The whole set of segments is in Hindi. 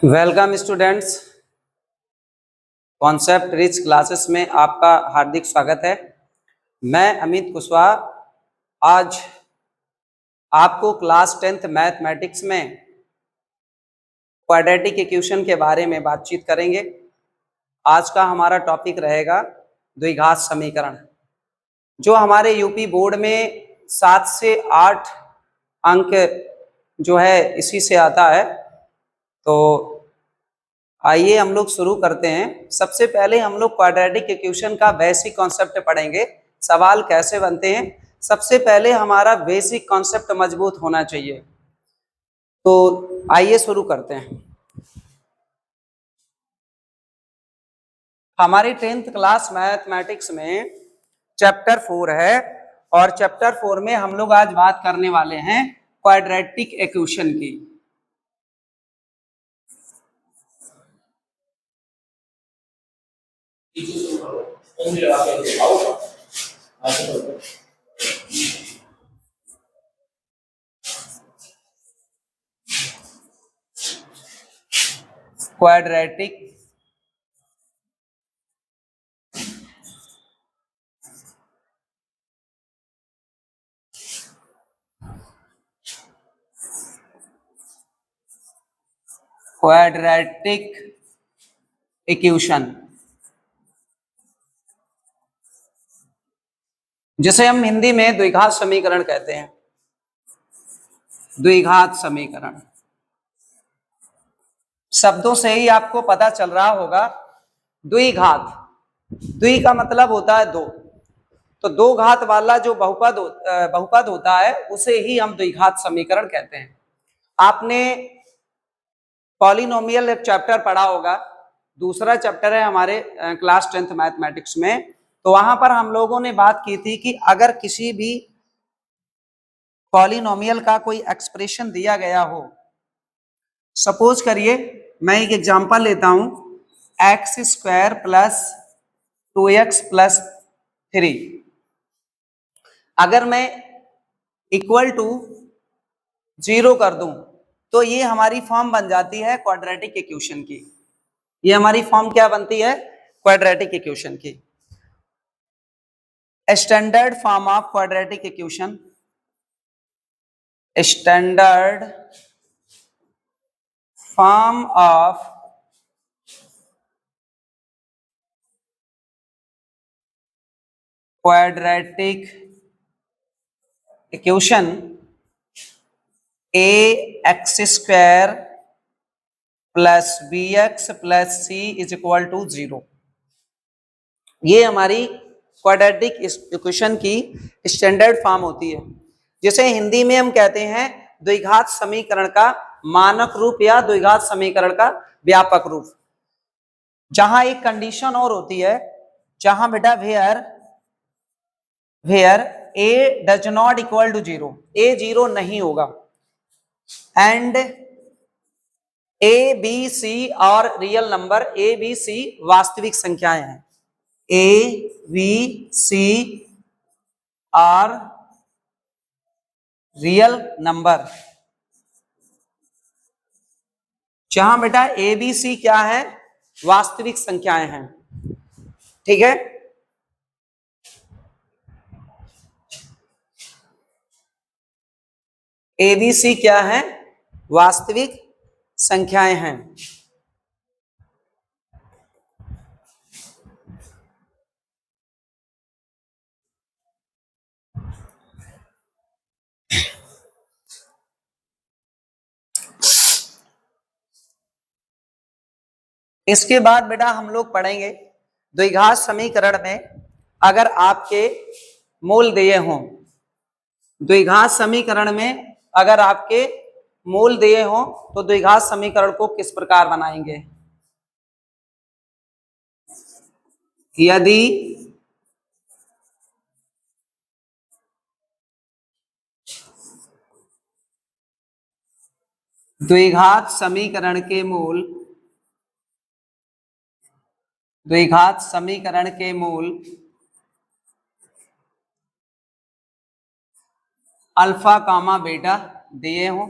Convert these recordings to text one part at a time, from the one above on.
Welcome students, concept rich classes में आपका हार्दिक स्वागत है। मैं अमित कुशवाहा आज आपको क्लास 10th मैथमेटिक्स में क्वाड्रेटिक इक्वेशन के बारे में बातचीत करेंगे। आज का हमारा टॉपिक रहेगा द्विघात समीकरण, जो हमारे यूपी बोर्ड में 7 से 8 अंक जो है इसी से आता है। तो आइए हम लोग शुरू करते हैं। सबसे पहले हम लोग क्वाड्रेटिक इक्वेशन का बेसिक कॉन्सेप्ट पढ़ेंगे, सवाल कैसे बनते हैं। सबसे पहले हमारा बेसिक कॉन्सेप्ट मजबूत होना चाहिए। तो आइए शुरू करते हैं। हमारी 10th क्लास मैथमेटिक्स में चैप्टर 4 है और चैप्टर 4 में हम लोग आज बात करने वाले हैं क्वाड्रेटिक इक्वेशन की। क्वाड्रेटिक इक्वेशन, जिसे हम हिंदी में द्विघात समीकरण कहते हैं। द्विघात समीकरण शब्दों से ही आपको पता चल रहा होगा। द्विघात, द्वि का मतलब होता है दो, तो दो घात वाला जो बहुपद होता है उसे ही हम द्विघात समीकरण कहते हैं। आपने पॉलिनोमियल एक चैप्टर पढ़ा होगा, दूसरा चैप्टर है हमारे क्लास 10th मैथमेटिक्स में। तो वहां पर हम लोगों ने बात की थी कि अगर किसी भी पॉलिनोमियल का कोई एक्सप्रेशन दिया गया हो, सपोज करिए मैं एक एग्जांपल लेता हूं, x² प्लस 2x प्लस 3, अगर मैं इक्वल टू 0 कर दूं तो ये हमारी फॉर्म बन जाती है क्वाड्रेटिक इक्वेशन की। ये हमारी फॉर्म क्या बनती है? क्वाड्रेटिक इक्वेशन की। Standard form of quadratic equation, standard form of quadratic equation ax² plus bx plus c is equal to 0। ये हमारी क्वाड्रेटिक इक्वेशन की स्टैंडर्ड फॉर्म होती है, जिसे हिंदी में हम कहते हैं द्विघात समीकरण का मानक रूप या द्विघात समीकरण का व्यापक रूप। जहां एक कंडीशन और होती है, जहां बेटा where a does not equal to 0, a 0 नहीं होगा, एंड ए बी सी और real number, a b c वास्तविक संख्याएं हैं, a b c are real number. जहां बेटा ए बी सी क्या है? वास्तविक संख्याएं हैं। ठीक है, ए बी सी क्या है? वास्तविक संख्याएं हैं। इसके बाद बेटा हम लोग पढ़ेंगे द्विघात समीकरण में अगर आपके मूल दिए हों, द्विघात समीकरण में अगर आपके मूल दिए हों तो द्विघात समीकरण को किस प्रकार बनाएंगे। यदि द्विघात समीकरण के मूल अल्फा कामा बीटा दिए हो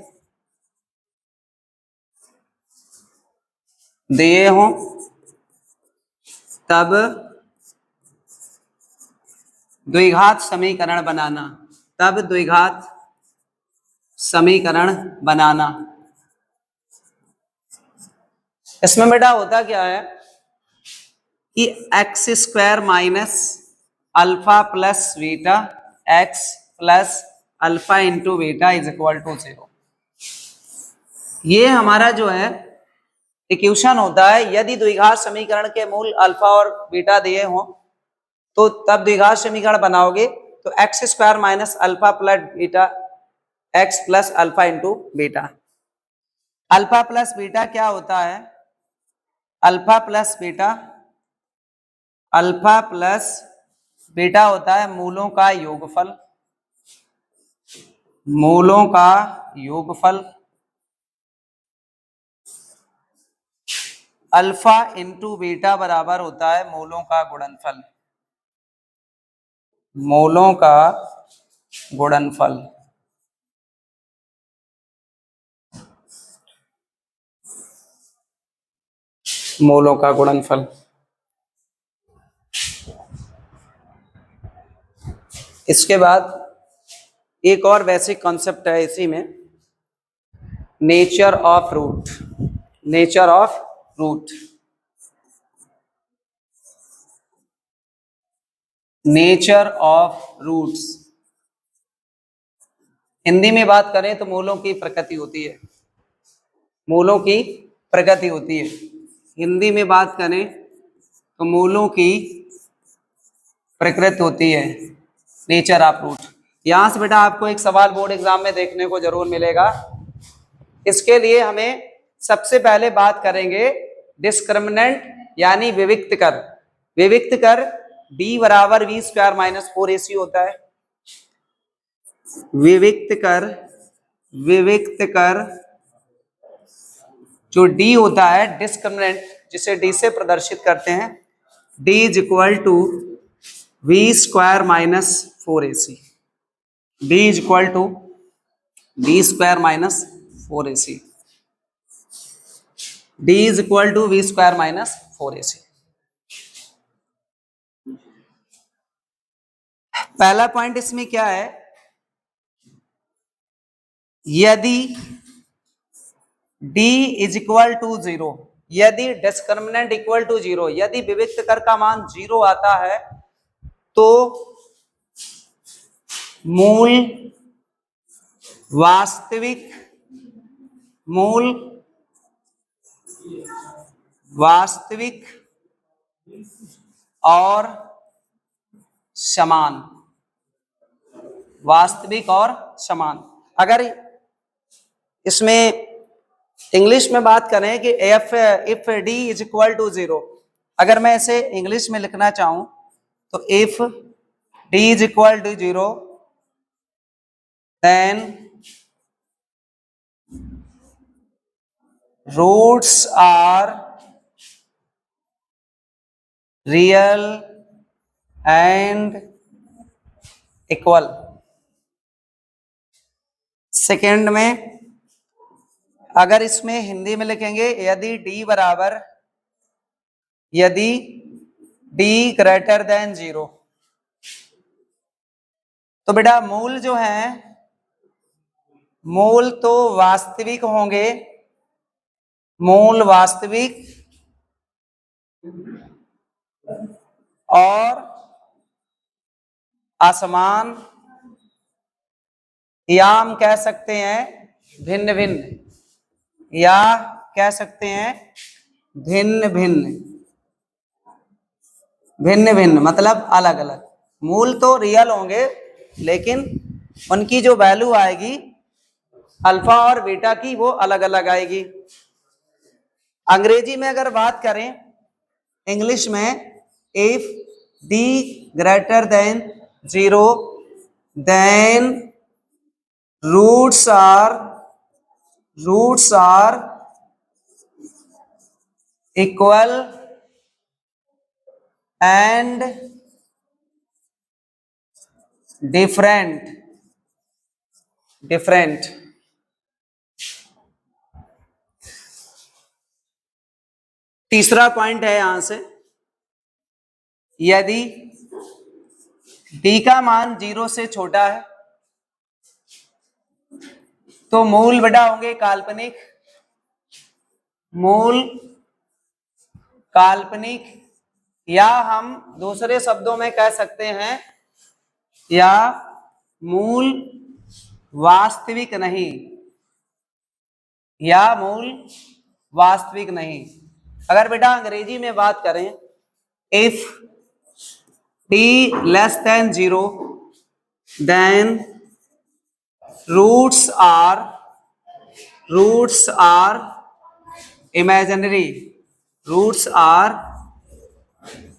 तब द्विघात समीकरण बनाना। इसमें बेटा होता क्या है कि x square minus alpha plus beta x plus alpha into beta is equal to 0। ये हमारा जो है इक्वेशन होता है। यदि द्विघात समीकरण के मूल अल्फा और बीटा दिए हो तो तब द्विघात समीकरण बनाओगे तो x square minus alpha plus beta x plus alpha into beta. Alpha plus beta क्या होता है? अल्फा प्लस बीटा होता है मूलों का योगफल अल्फा इंटू बीटा बराबर होता है मूलों का गुणनफल। मूलों का गुणनफल। इसके बाद एक और बेसिक कॉन्सेप्ट है इसी में, nature of root. Nature of roots Hindi में बात करें तो मूलों की प्रकृति होती है। हिंदी में बात करें तो मूलों की प्रकृति होती है, नेचर ऑफ रूट। यहां से बेटा आपको एक सवाल बोर्ड एग्जाम में देखने को जरूर मिलेगा। इसके लिए हमें सबसे पहले बात करेंगे डिस्क्रिमिनेंट यानी विविक्त कर d बराबर वी स्क्वायर माइनस 4ac होता है। विविक्त कर जो d होता है डिस्क्रिमिनेंट जिसे d से प्रदर्शित करते हैं, d is equal to b square minus 4ac। d is equal to b square minus 4ac। d is equal to b square minus 4ac। पहला पॉइंट इसमें क्या है, यदि d इज इक्वल टू 0, यदि डिस्क्रिमिनेंट इक्वल टू 0, यदि विविक्त कर का मान 0 आता है तो मूल वास्तविक और समान। अगर इसमें इंग्लिश में बात करें कि if d is equal to 0, अगर मैं इसे इंग्लिश में लिखना चाहूं तो if d is equal to 0 then roots are real and equal। Second में अगर इसमें हिंदी में लिखेंगे यदि d ग्रेटर देन 0, तो बेटा मूल जो है मूल तो वास्तविक होंगे, मूल वास्तविक और असमान, या हम कह सकते हैं भिन्न भिन्न मतलब अलग अलग। मूल तो रियल होंगे लेकिन उनकी जो वैल्यू आएगी अल्फा और बीटा की वो अलग अलग आएगी। अंग्रेजी में अगर बात करें, इंग्लिश में if d greater than 0 then roots are equal and different। Different. तीसरा पॉइंट है यहां से, यदि d का मान 0 से छोटा है तो मूल बटा होंगे काल्पनिक, मूल काल्पनिक, या हम दूसरे शब्दों में कह सकते हैं या मूल वास्तविक नहीं, या मूल वास्तविक नहीं। अगर बेटा अंग्रेजी में बात करें, if t less than 0 then roots are imaginary, roots are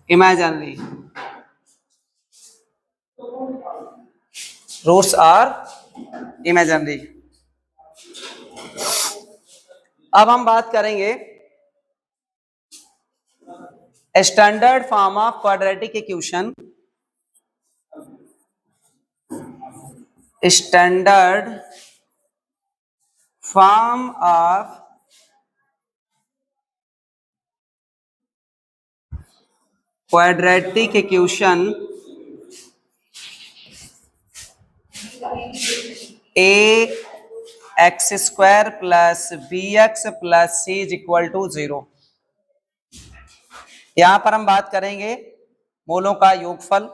imaginary, roots are imaginary। अब हम बात करेंगे standard form of quadratic equation, standard form of quadratic equation a x square plus b x plus c is equal to 0। यहां पर हम बात करेंगे मूलों का योगफल,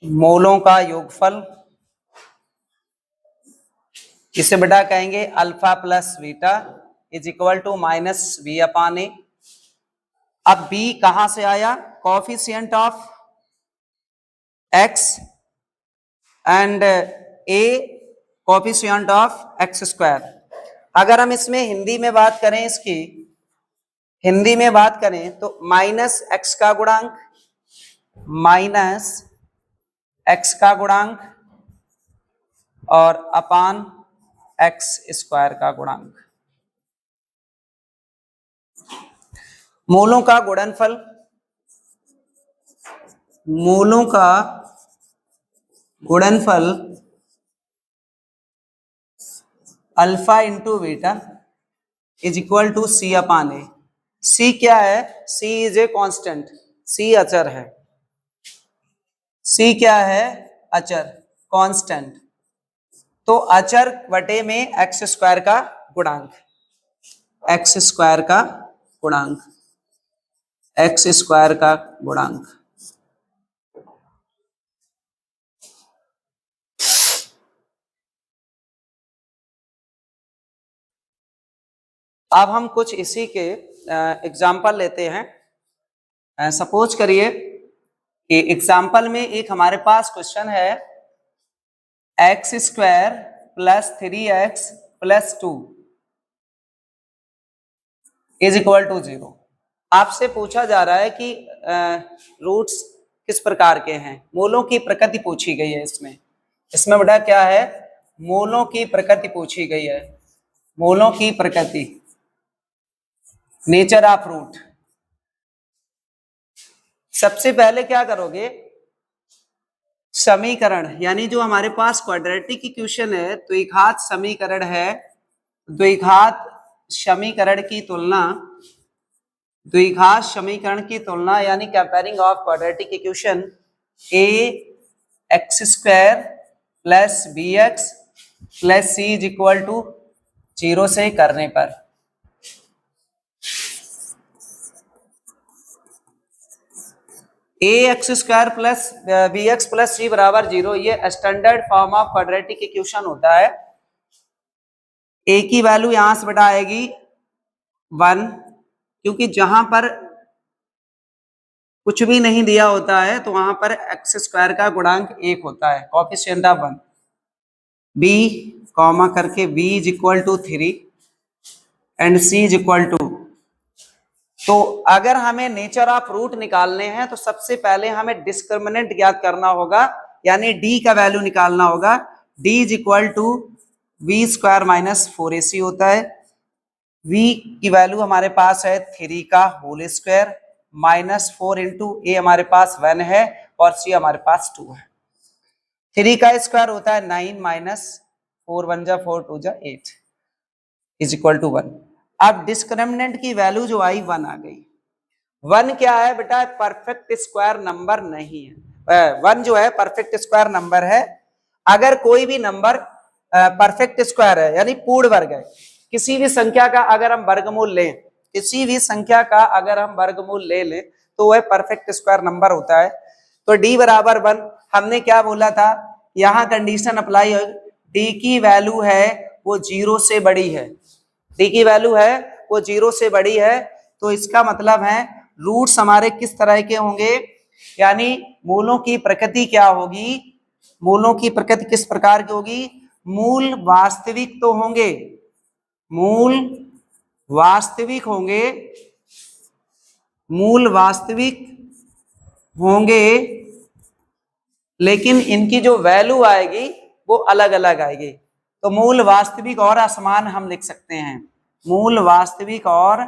मूलों का योगफल, इसे बेटा कहेंगे alpha plus beta is equal to minus b upon a. अब b कहां से आया? Coefficient of x and a coefficient of x square. अगर हम इसमें हिंदी में बात करें, इसकी हिंदी में बात करें तो माइनस एक्स का गुणांक, माइनस एक्स का गुणांक और अपान एक्स स्क्वायर का गुणांक। मूलों का गुणनफल, मूलों का गुणनफल alpha into beta is equal to C upon A. C क्या है? सी इज ए कांस्टेंट, सी अचर है। सी क्या है? अचर, कांस्टेंट। तो अचर बटे में एक्स स्क्वायर का गुणांक, एक्स स्क्वायर का गुणांक, एक्स स्क्वायर का गुणांक। अब हम कुछ इसी के एग्जाम्पल लेते हैं। सपोज करिए कि एग्जाम्पल में एक हमारे पास क्वेश्चन है x square plus 3x plus 2 is equal to 0। आपसे पूछा जा रहा है कि रूट्स किस प्रकार के हैं, मूलों की प्रकृति पूछी गई है। इसमें बेटा क्या है? मूलों की प्रकृति पूछी गई है, मूलों की प्रकृति, नेचर ऑफ रूट। सबसे पहले क्या करोगे? समीकरण, यानी जो हमारे पास क्वाड्रेटिक इक्वेशन है, द्विघात समीकरण है, द्विघात समीकरण की तुलना, द्विघात समीकरण की तुलना यानी comparing of quadratic equation a x square plus b x plus c is equal to 0 से करने पर a x square plus b x plus c बराबर 0, ये standard form of quadratic equation होता है। ए की वैल्यू यहां से बेटा आएगी 1, क्योंकि जहां पर कुछ भी नहीं दिया होता है तो वहां पर एक्स स्क्वायर का गुणांक 1 होता है, कोफिशिएंट ऑफ 1। बी कॉमा करके b is equal to 3 and c is equal to. तो अगर हमें नेचर ऑफ रूट निकालने हैं तो सबसे पहले हमें डिस्क्रिमिनेंट ज्ञात करना होगा, यानी d का वैल्यू निकालना होगा। d is equal to b square minus 4ac होता है। v की वैल्यू हमारे पास है 3 का होल स्क्वायर माइनस 4 इंटू ए हमारे पास 1 है और c हमारे पास 2 है। 3 का स्क्वायर होता है 9 माइनस 4 1 जा 4 2 जा 8 इज इक्वल टू 1। अब डिस्क्रिमिनेंट की वैल्यू जो आई 1 आ गई। 1 क्या है बेटा? परफेक्ट स्क्वायर नंबर नहीं है। 1 जो है परफेक्ट स्क्वायर नंबर है। अगर कोई भी नंबर परफेक्ट स्क्वायर है यानी पूर्ण वर्ग है, किसी भी संख्या का अगर हम वर्गमूल लें, किसी भी संख्या का अगर हम वर्गमूल ले लें तो वह परफेक्ट स्क्वायर नंबर होता है। तो d बराबर 1 हमने क्या बोला था? यहाँ कंडीशन अप्लाई हो, d की वैल्यू है वो 0 से बड़ी है, d की वैल्यू है वो 0 से बड़ी है। तो इसका मतलब है रूट्स हमारे किस तरह के होंगे, यानी मूलों की प्रकृति क्या होगी, मूलों की प्रकृति किस प्रकार की होगी? मूल वास्तविक तो होंगे, मूल वास्तविक होंगे, मूल वास्तविक होंगे, लेकिन इनकी जो वैल्यू आएगी वो अलग अलग आएगी। तो मूल वास्तविक और असमान हम लिख सकते हैं, मूल वास्तविक और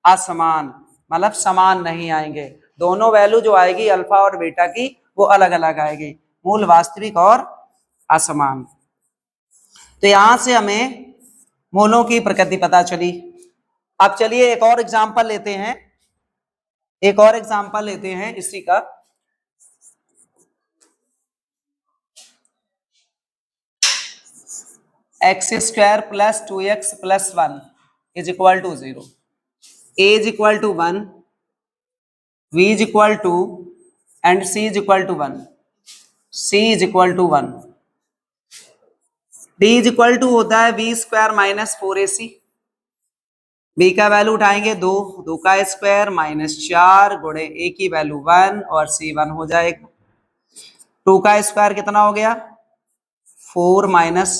असमान मतलब समान नहीं आएंगे, दोनों वैल्यू जो आएगी अल्फा और बीटा की वो अलग अलग आएगी, मूल वास्तविक और असमान। तो यहां से हमें मूलों की प्रकृति पता चली। अब चलिए एक और एग्जांपल लेते हैं, एक और एग्जांपल लेते हैं इसी का। X square plus 2x plus 1 is equal to 0, a is equal to 1, v is equal to and c is equal to 1, c is equal to 1। d is equal to होता है v square minus 4ac, b का वैल्यू उठाएंगे 2, 2 का स्क्वायर माइनस 4 गुणे a की वैल्यू 1 और c 1 हो जाएगा। 2 का स्क्वायर कितना हो गया? 4 minus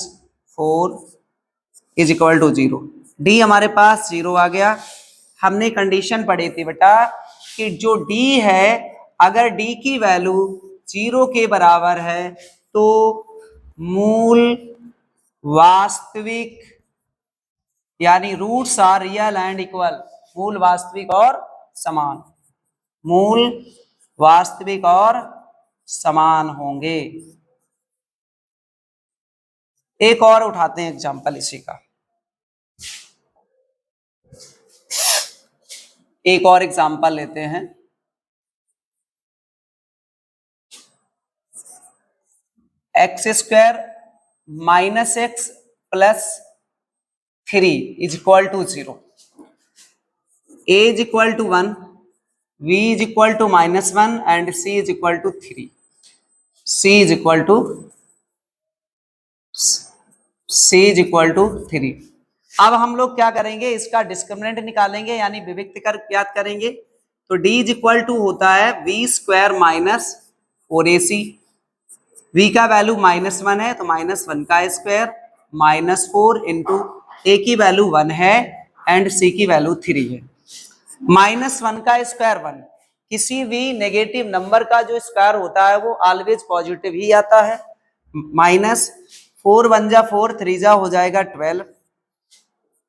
4 is equal to 0। D हमारे पास 0 आ गया। हमने कंडीशन पढ़ी थी बेटा कि जो डी है अगर डी की वैल्यू 0 के बराबर है तो मूल वास्तविक यानी roots are real and equal, मूल वास्तविक और समान, मूल वास्तविक और समान होंगे। एक और उठाते हैं एग्जांपल इसी का, एक और एग्जांपल लेते हैं। X square minus x plus 3 is equal to 0, a is equal to 1, v is equal to minus 1 and c is equal to 3, c is equal to 3। अब हम लोग क्या करेंगे, इसका डिस्क्रिमिनेंट निकालेंगे यानी विविक्त कर ज्ञात करेंगे। तो d इज इक्वल टू होता है v square minus 4ac, v का वैल्यू माइनस 1 है तो माइनस 1 का स्क्वायर माइनस 4 इंटू a की वैल्यू 1 है एंड c की वैल्यू 3 है। माइनस 1 का स्क्वायर 1, किसी भी नेगेटिव नंबर का जो स्क्वायर होता है वो ऑलवेज पॉजिटिव ही आता है। माइनस 4 1 जा 4 3 जा हो जाएगा 12।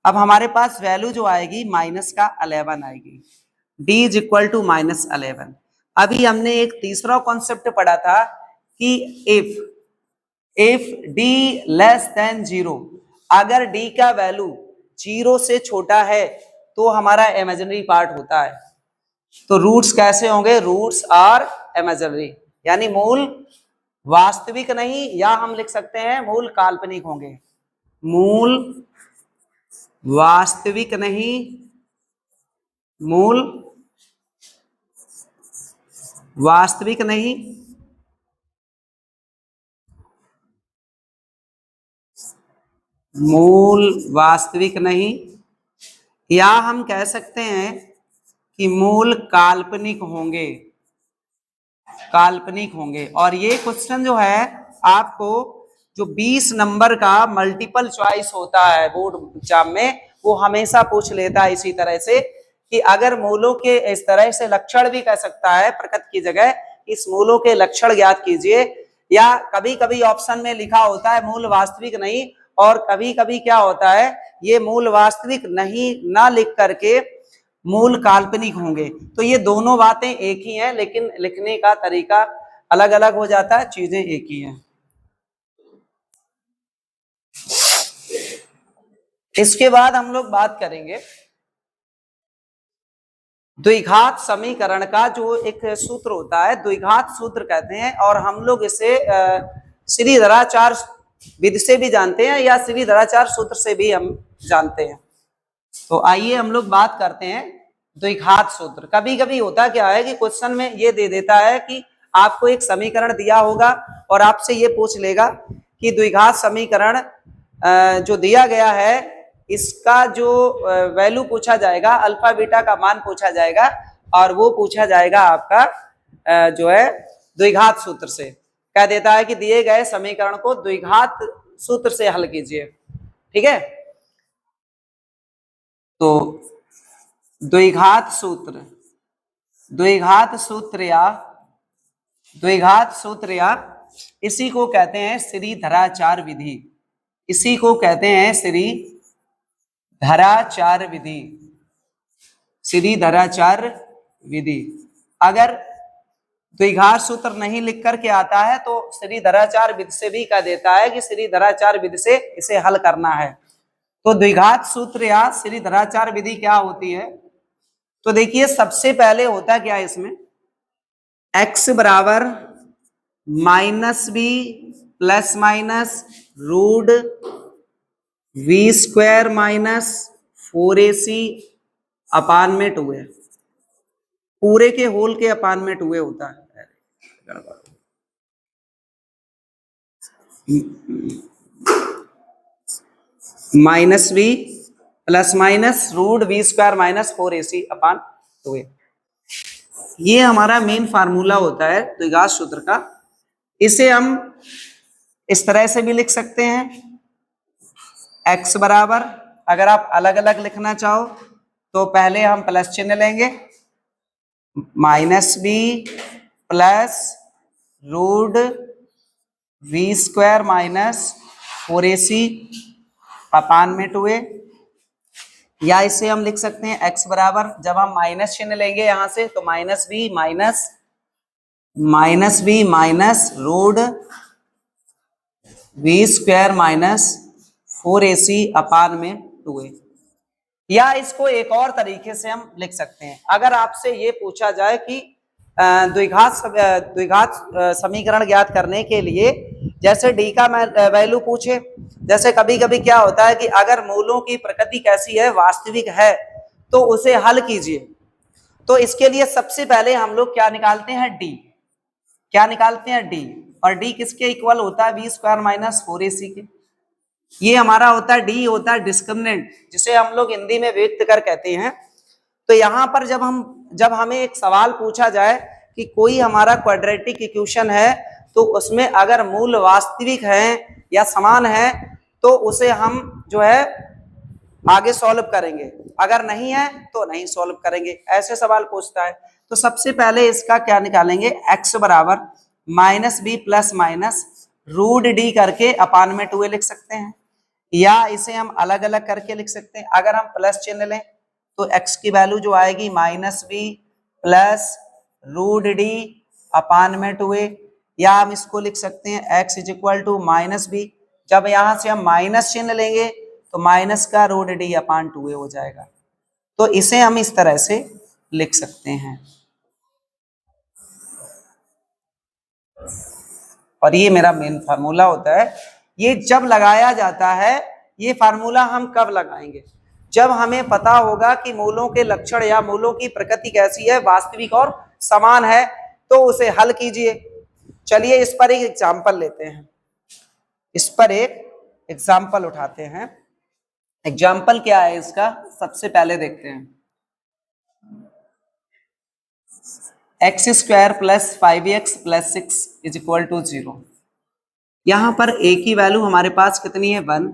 अब हमारे पास वैल्यू जो आएगी माइनस का 11 आएगी, d is equal to minus 11। अभी हमने एक तीसरा कॉन्सेप्ट पढ़ा था कि इफ d लेस देन 0, अगर d का वैल्यू 0 से छोटा है तो हमारा इमेजिनरी पार्ट होता है। तो रूट्स कैसे होंगे? रूट्स आर इमेजिनरी, यानी मूल वास्तविक नहीं, या हम लिख सकते हैं मूल काल्पनिक होंगे। मूल वास्तविक नहीं, मूल वास्तविक नहीं, मूल वास्तविक नहीं, या हम कह सकते हैं कि मूल काल्पनिक होंगे, काल्पनिक होंगे। और ये क्वेश्चन जो है आपको जो 20 नंबर का मल्टीपल चॉइस होता है बोर्ड एग्जाम में, वो हमेशा पूछ लेता है इसी तरह से कि अगर मूलों के इस तरह से लक्षण भी कह सकता है प्रकृति की जगह, इस मूलों के लक्षण ज्ञात कीजिए। या कभी कभी ऑप्शन में लिखा होता है मूल वास्तविक नहीं, और कभी कभी क्या होता है ये मूल वास्तविक नहीं ना लिख करके मूल काल्पनिक होंगे। तो ये दोनों बातें एक ही हैं, लेकिन लिखने का तरीका अलग अलग हो जाता है, चीजें एक ही हैं। इसके बाद हम लोग बात करेंगे द्विघात समीकरण का, जो एक सूत्र होता है द्विघात सूत्र कहते हैं, और हम लोग इसे श्रीधराचार्य विधि से भी जानते हैं या श्रीधराचार्य सूत्र से भी हम जानते हैं। तो आइए हम लोग बात करते हैं द्विघात सूत्र। कभी कभी होता क्या है कि क्वेश्चन में ये दे देता है कि आपको एक समीकरण दिया होगा और आपसे ये पूछ लेगा कि द्विघात समीकरण जो दिया गया है इसका जो वैल्यू पूछा जाएगा, अल्फा बीटा का मान पूछा जाएगा, और वो पूछा जाएगा आपका जो है द्विघात सूत्र से। कह देता है कि दिए गए समीकरण को द्विघात सूत्र से हल कीजिए। ठीक है, तो द्विघात सूत्र, द्विघात सूत्र या इसी को कहते हैं श्रीधराचार्य विधि, इसी को कहते हैं श्रीधराचार्य विधि, श्रीधराचार्य विधि। अगर द्विघात सूत्र नहीं लिख करके आता है तो श्रीधराचार्य विधि से भी कह देता है कि श्रीधराचार्य विधि से इसे हल करना है। तो द्विघात सूत्र या श्रीधराचार्य विधि क्या होती है? तो देखिए, सबसे पहले होता क्या है इसमें, x बराबर minus b plus minus root b square minus 4ac upon में 2a, पूरे के होल के अपान में 2a होता है। Minus b plus minus root b square minus 4ac upon 2a, ये हमारा मेन फार्मूला होता है द्विघात सूत्र का। इसे हम इस तरह से भी लिख सकते हैं, x बराबर, अगर आप अलग अलग लिखना चाहो तो पहले हम प्लस चिन्ह लेंगे, minus b plus root b square minus 4ac upon में 2a, या इसे हम लिख सकते हैं x बराबर, जब हम माइनस चिन्ह लेंगे यहां से तो minus b minus root b square minus 4ac upon में 2a। या इसको एक और तरीके से हम लिख सकते हैं, अगर आपसे ये पूछा जाए कि द्विघात समीकरण ज्ञात करने के लिए जैसे डी का वैल्यू पूछे, जैसे कभी कभी क्या होता है कि अगर मूलों की प्रकृति कैसी है, वास्तविक है, तो उसे हल कीजिए। तो इसके लिए सबसे पहले हम लोग क्या निकालते हैं, डी, क्या निकालते हैं, डी, और डी किसके इक्वल होता है, वी स्क्वायर माइनस 4ac के। ये हमारा होता है डी, होता है डिस्क्रिमिनेंट, जिसे हम लोग हिंदी में व्यक्त कर कहते हैं। तो यहाँ पर जब हमें एक सवाल पूछा जाए कि कोई हमारा क्वाड्रेटिक इक्वेशन है, तो उसमें अगर मूल वास्तविक हैं या समान है तो उसे हम जो है आगे सॉल्व करेंगे, अगर नहीं है तो नहीं सॉल्व करेंगे, ऐसे सवाल पूछता है। तो सबसे पहले इसका क्या निकालेंगे, x बराबर minus b plus minus root d करके अपान में 2a लिख सकते हैं, या इसे हम अलग अलग करके लिख सकते हैं। अगर हम प्लस चिन्ह लें तो x की वैल्यू जो आएगी minus b plus root D upon में 2a, या हम इसको लिख सकते हैं x is equal to minus b, जब यहां से हम माइनस चिन्ह लेंगे तो माइनस का रूट डी अपान 2a हो जाएगा। तो इसे हम इस तरह से लिख सकते हैं, और ये मेरा मेन फार्मूला होता है। ये जब लगाया जाता है, ये फार्मूला हम कब लगाएंगे, जब हमें पता होगा कि मूलों के लक्षण या मूलों की प्रकृति कैसी है, वास्तविक और समान है, तो उसे हल कीजिए। चलिए इस पर एक एग्जाम्पल लेते हैं, इस पर एक एग्जाम्पल उठाते हैं। एग्जाम्पल क्या है इसका, सबसे पहले देखते हैं। X square plus 5x plus 6 is equal to 0। यहां पर a की वैल्यू हमारे पास कितनी है, 1,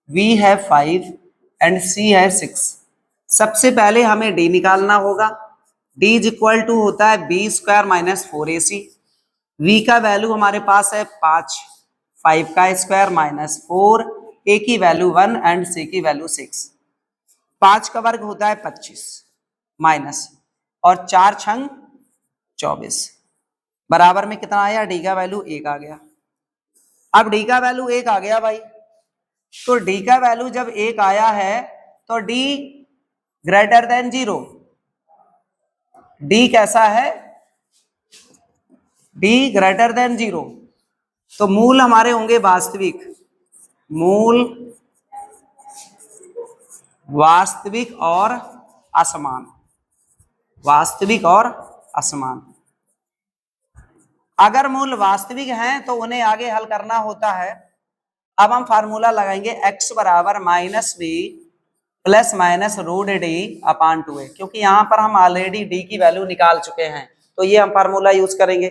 v है 5 एंड c है 6। सबसे पहले हमें d निकालना होगा, d इज इक्वल टू होता है b square minus 4ac। v का वैल्यू हमारे पास है 5, 5 का स्क्वायर माइनस 4, a की वैल्यू 1 एंड c की वैल्यू 6। 5 का वर्ग होता है 25 माइनस, और 4 छंग 24, बराबर में कितना आया, डी का वैल्यू 1 आ गया। अब डी का वैल्यू 1 आ गया भाई, तो डी का वैल्यू जब 1 आया है तो डी ग्रेटर देन 0। डी कैसा है? D greater than 0। तो मूल हमारे होंगे वास्तविक, मूल वास्तविक और असमान, वास्तविक और असमान। अगर मूल वास्तविक हैं तो उन्हें आगे हल करना होता है। अब हम फार्मूला लगाएंगे x बराबर minus b plus minus root D upon 2a, क्योंकि यहां पर हम ऑलरेडी डी की वैल्यू निकाल चुके हैं, तो ये हम फार्मूला यूज करेंगे।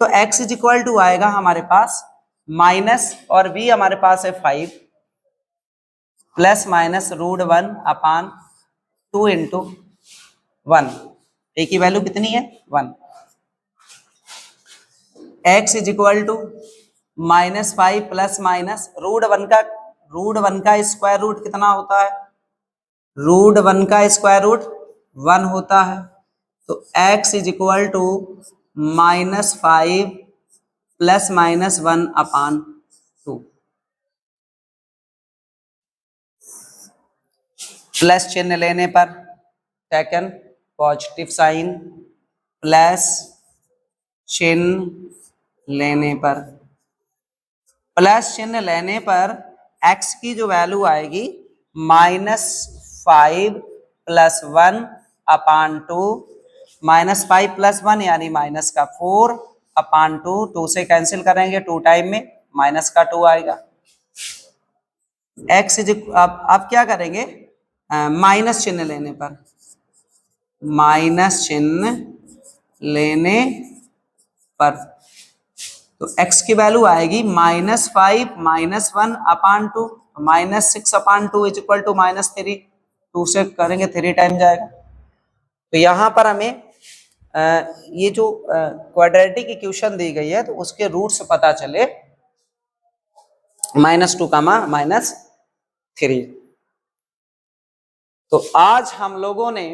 तो x इज इक्वल टू आएगा हमारे पास माइनस, और b हमारे पास है 5 plus minus root 1 upon 2 into 1। a की वैल्यू कितनी है? 1। x is equal to minus 5 plus minus root 1 का स्क्वायर रूट कितना होता है? रूट 1 का स्क्वायर रूट 1 होता है। तो x is equal to minus 5 plus minus 1 upon 2। Plus चिन्ह लेने पर टेकन पॉजिटिव साइन, प्लस चिन्ह लेने पर, प्लस चिन्ह लेने पर x की जो वैल्यू आएगी minus 5 plus 1 upon 2, minus 5 plus 1 यानी माइनस का 4 अपान 2, 2 से कैंसिल करेंगे 2 टाइम में माइनस का 2 आएगा। x इज अब क्या करेंगे? माइनस चिन्ह लेने पर, माइनस चिन्ह लेने पर तो x की वैल्यू आएगी minus 5 minus 1 upon 2, minus 6 upon 2 is equal to minus 3। 2 से करेंगे 3 टाइम जाएगा। तो यहाँ पर हमें ये जो क्वाड्रेटिक इक्वेशन दी गई है तो उसके रूट्स पता चले, -2 -3। तो आज हम लोगों ने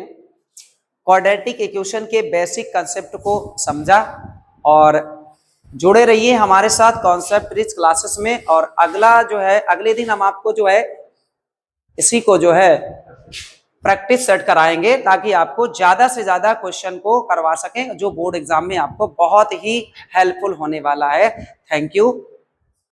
क्वाड्रेटिक इक्वेशन के बेसिक कंसेप्ट को समझा, और जुड़े रहिए हमारे साथ कॉन्सेप्ट रिच क्लासेस में। और अगला जो है, अगले दिन हम आपको जो है इसी को जो है प्रैक्टिस सेट कराएंगे, ताकि आपको ज्यादा से ज्यादा क्वेश्चन को करवा सकें, जो बोर्ड एग्जाम में आपको बहुत ही हेल्पफुल होने वाला है। Thank you.